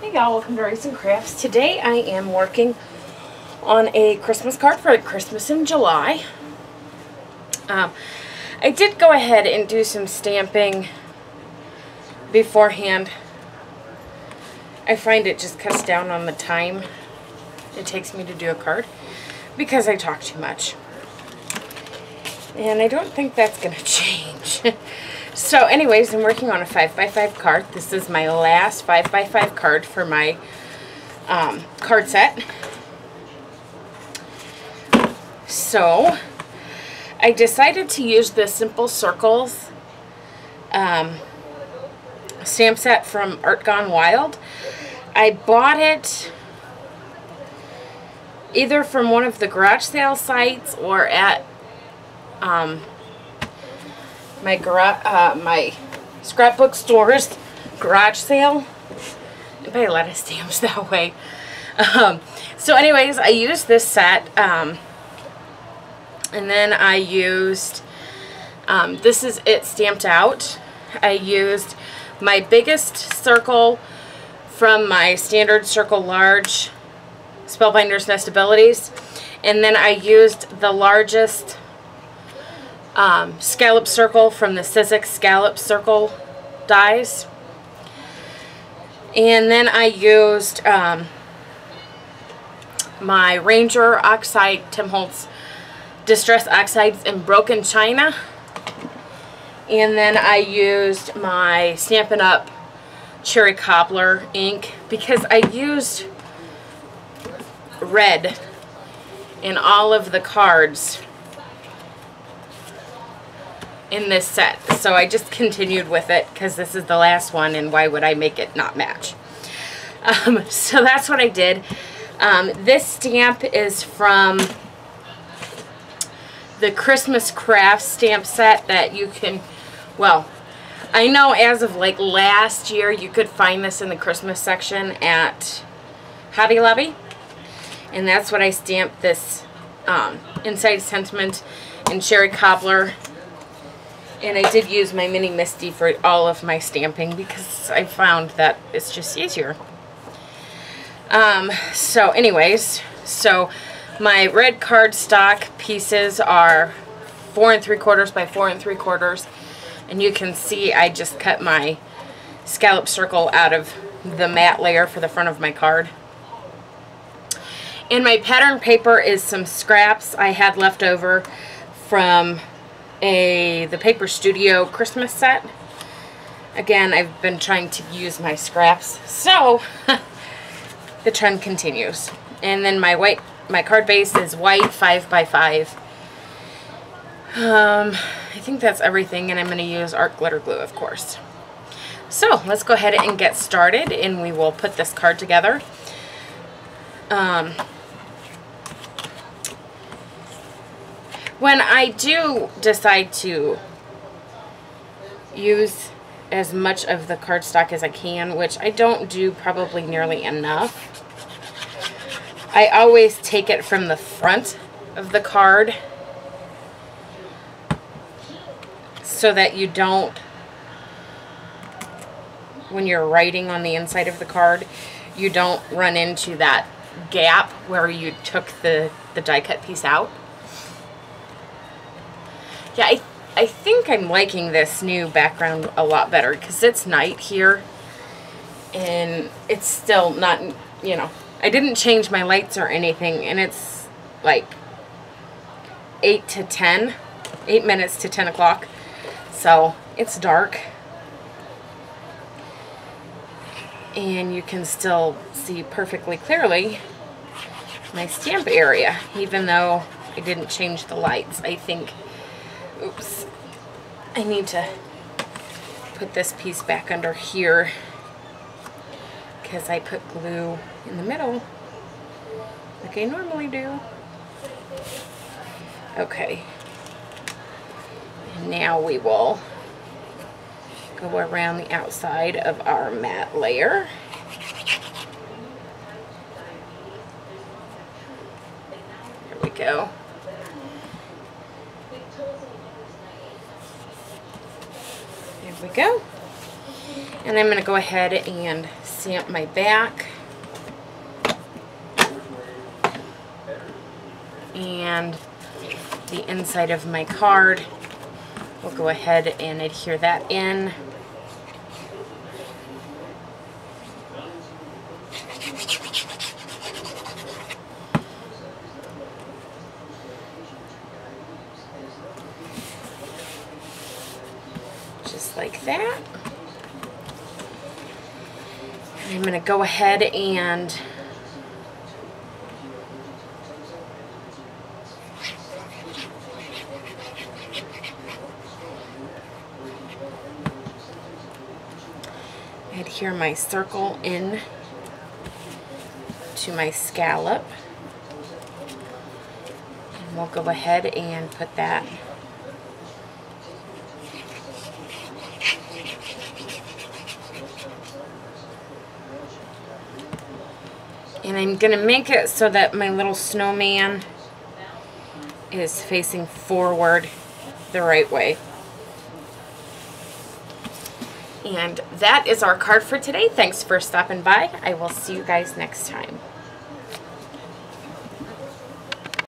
Hey y'all, welcome to Freezin Crafts. Today I am working on a Christmas card for Christmas in July. I did go ahead and do some stamping beforehand. I find it just cuts down on the time it takes me to do a card because I talk too much. And I don't think that's going to change. So anyways, I'm working on a 5x5 card. This is my last 5x5 card for my card set. So I decided to use the Simple Circles stamp set from Art Gone Wild. I bought it either from one of the garage sale sites or at my scrapbook store's garage sale. I buy a lot of stamps that way. So anyways, I used this set, and then I used, this is it stamped out. I used my biggest circle from my standard circle large Spellbinder's Nestabilities, and then I used the largest scallop circle from the Sizzix scallop circle dies, and then I used my Ranger Oxide, Tim Holtz Distress Oxides in Broken China, and then I used my Stampin' Up! Cherry Cobbler ink because I used red in all of the cards in this set, so I just continued with it because this is the last one and why would I make it not match. So that's what I did. This stamp is from the Christmas Crafts stamp set that you can, well, I know as of like last year you could find this in the Christmas section at Hobby Lobby, and that's what I stamped this Inside Sentiment and Cherry Cobbler. And I did use my Mini Misty for all of my stamping because I found that it's just easier. So anyways, so my red cardstock pieces are 4 3/4 by 4 3/4, and you can see I just cut my scallop circle out of the matte layer for the front of my card. And my pattern paper is some scraps I had left over from the Paper Studio Christmas set. Again, I've been trying to use my scraps, so the trend continues. And then my card base is white 5x5. I think that's everything, and I'm going to use art glitter glue, of course. So let's go ahead and get started, and we will put this card together. When I do decide to use as much of the cardstock as I can, which I don't do probably nearly enough, I always take it from the front of the card so that you don't, when you're writing on the inside of the card, you don't run into that gap where you took the die cut piece out. Yeah, I think I'm liking this new background a lot better because it's night here and it's still not, you know, I didn't change my lights or anything, and it's like 8 minutes to 10 o'clock, so it's dark and you can still see perfectly clearly my stamp area even though I didn't change the lights. I think, oops, I need to put this piece back under here because I put glue in the middle like I normally do. Okay, and now we will go around the outside of our matte layer. There we go. There we go. And I'm going to go ahead and stamp my back. And the inside of my card. We'll go ahead and adhere that in. Just like that. I'm going to go ahead and adhere my circle in to my scallop. And we'll go ahead and put that and I'm going to make it so that my little snowman is facing forward the right way. And that is our card for today. Thanks for stopping by. I will see you guys next time.